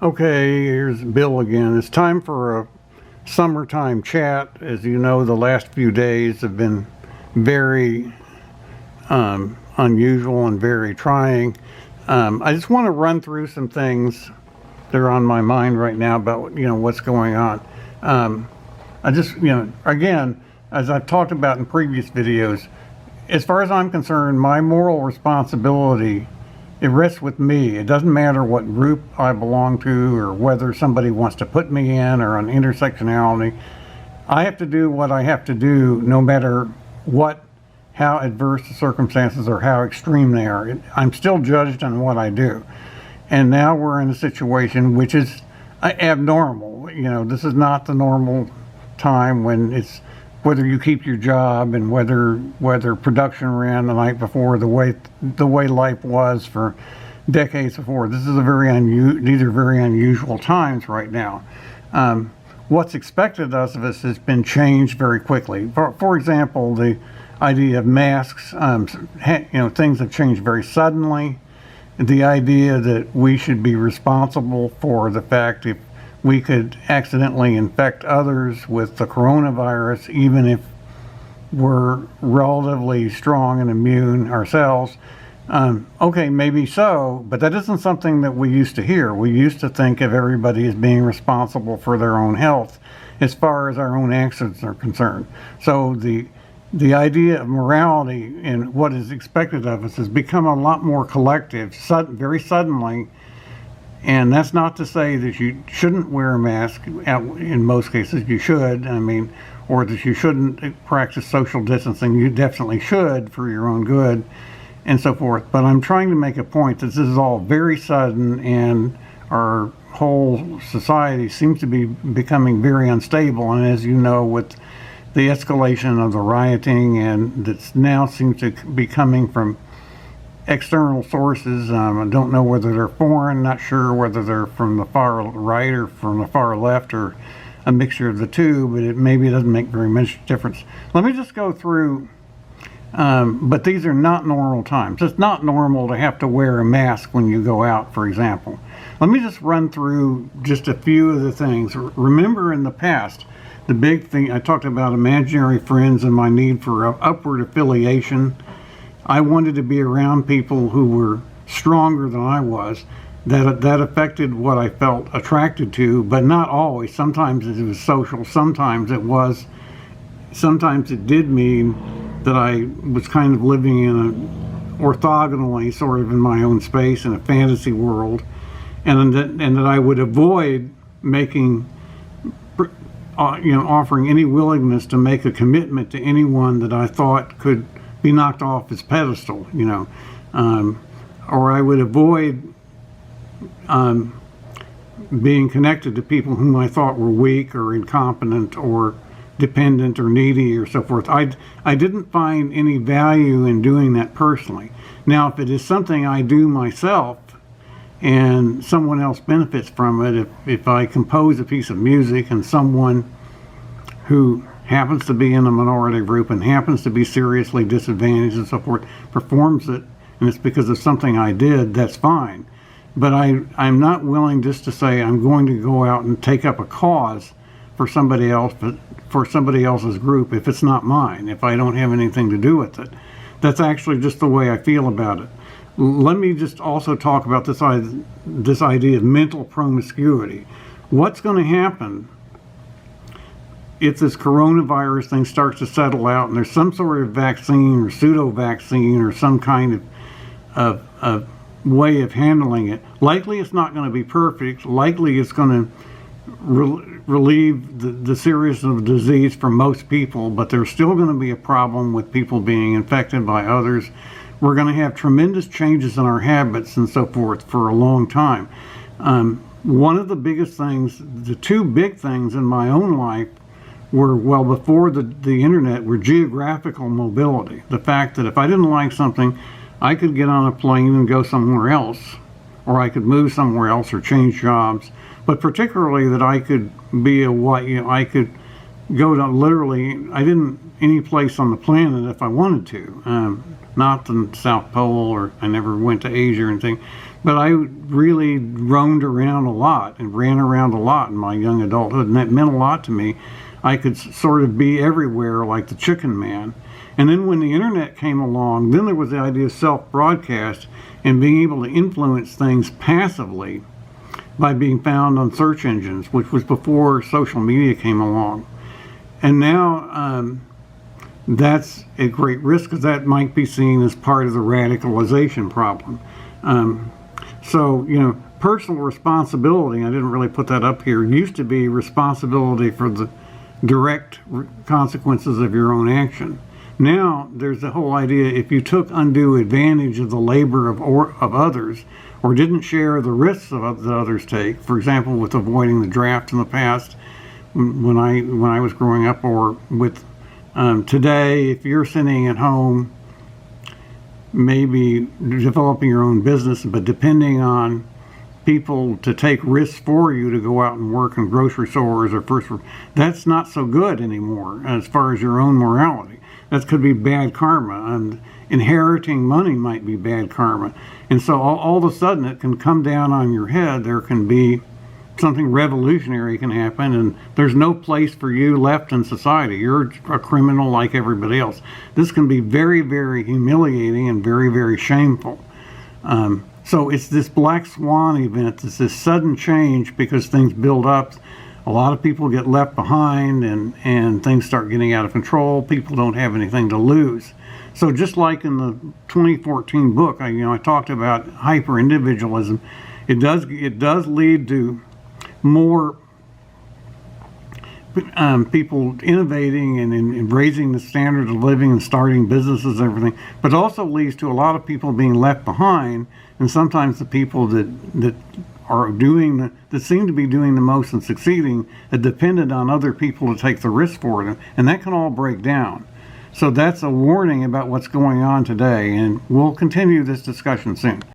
Okay, here's Bill again. It's time for a summertime chat. As you know, the last few days have been very unusual and very trying. I just want to run through some things that are on my mind right now about what's going on. I just again, as I've talked about in previous videos, as far as I'm concerned, my moral responsibility, it rests with me. It doesn't matter what group I belong to or whether somebody wants to put me in or on intersectionality. I have to do what I have to do no matter how adverse the circumstances or how extreme they are. I'm still judged on what I do. And now we're in a situation which is abnormal. This is not the normal time when it's whether you keep your job and whether production ran the night before the way life was for decades before. These are very unusual times right now. What's expected of us has been changed very quickly. For example, the idea of masks, things have changed very suddenly. The idea that we should be responsible for the fact if we could accidentally infect others with the coronavirus, even if we're relatively strong and immune ourselves. Okay, maybe so, but that isn't something that we used to hear. We used to think of everybody as being responsible for their own health as far as our own actions are concerned. So the idea of morality and what is expected of us has become a lot more collective, very suddenly. And that's not to say that you shouldn't wear a mask. In most cases, you should. Or that you shouldn't practice social distancing. You definitely should for your own good and so forth. But I'm trying to make a point that this is all very sudden and our whole society seems to be becoming very unstable. And as you know, with the escalation of the rioting and that now seems to be coming from external sources. I don't know whether they're foreign, not sure whether they're from the far right or from the far left or a mixture of the two, but maybe it doesn't make very much difference. Let me just go through, but these are not normal times. It's not normal to have to wear a mask when you go out, for example. Let me just run through just a few of the things. Remember in the past, the big thing, I talked about imaginary friends and my need for upward affiliation. I wanted to be around people who were stronger than I was. That affected what I felt attracted to, but not always. Sometimes it was social, sometimes it did mean that I was kind of living in orthogonally, sort of in my own space, in a fantasy world, and that I would avoid offering any willingness to make a commitment to anyone that I thought could be knocked off his pedestal, or I would avoid being connected to people whom I thought were weak or incompetent or dependent or needy or so forth. I didn't find any value in doing that personally. Now, if it is something I do myself and someone else benefits from it, if I compose a piece of music and someone who happens to be in a minority group and happens to be seriously disadvantaged and so forth performs it, and it's because of something I did, that's fine. But I'm not willing just to say I'm going to go out and take up a cause for somebody else, but for somebody else's group if it's not mine, if I don't have anything to do with it. That's actually just the way I feel about it. Let me just also talk about this idea of mental promiscuity. What's going to happen if this coronavirus thing starts to settle out and there's some sort of vaccine or pseudo-vaccine or some kind of way of handling it? Likely it's not going to be perfect. Likely it's going to relieve the seriousness of the disease for most people, but there's still going to be a problem with people being infected by others. We're going to have tremendous changes in our habits and so forth for a long time. One of the biggest things, the two big things in my own life were, well, before the internet, were geographical mobility. The fact that if I didn't like something, I could get on a plane and go somewhere else, or I could move somewhere else or change jobs. But particularly that I could be I could go to literally, any place on the planet if I wanted to. Not the South Pole, or I never went to Asia or anything, But I really roamed around a lot and ran around a lot in my young adulthood, and that meant a lot to me. I could sort of be everywhere like the chicken man. And then when the internet came along, then there was the idea of self-broadcast and being able to influence things passively by being found on search engines, which was before social media came along. And now that's a great risk, because that might be seen as part of the radicalization problem. So, personal responsibility, I didn't really put that up here, used to be responsibility for the direct consequences of your own action. Now, there's the whole idea, if you took undue advantage of the labor of others, or didn't share the risks that others take, for example, with avoiding the draft in the past, when I was growing up, or with today, if you're sitting at home, maybe developing your own business, but depending on people to take risks for you to go out and work in grocery stores or that's not so good anymore as far as your own morality. That could be bad karma, and inheriting money might be bad karma. And so all of a sudden it can come down on your head. There can be something revolutionary can happen, and there's no place for you left in society. You're a criminal like everybody else. This can be very, very humiliating and very, very shameful. So it's this black swan event. It's this sudden change because things build up. A lot of people get left behind, and things start getting out of control. People don't have anything to lose. So just like in the 2014 book, I talked about hyper-individualism. It does lead to more people innovating and raising the standard of living and starting businesses and everything, but also leads to a lot of people being left behind, and sometimes the people that seem to be doing the most and succeeding are dependent on other people to take the risk for them, and that can all break down. So that's a warning about what's going on today, and we'll continue this discussion soon.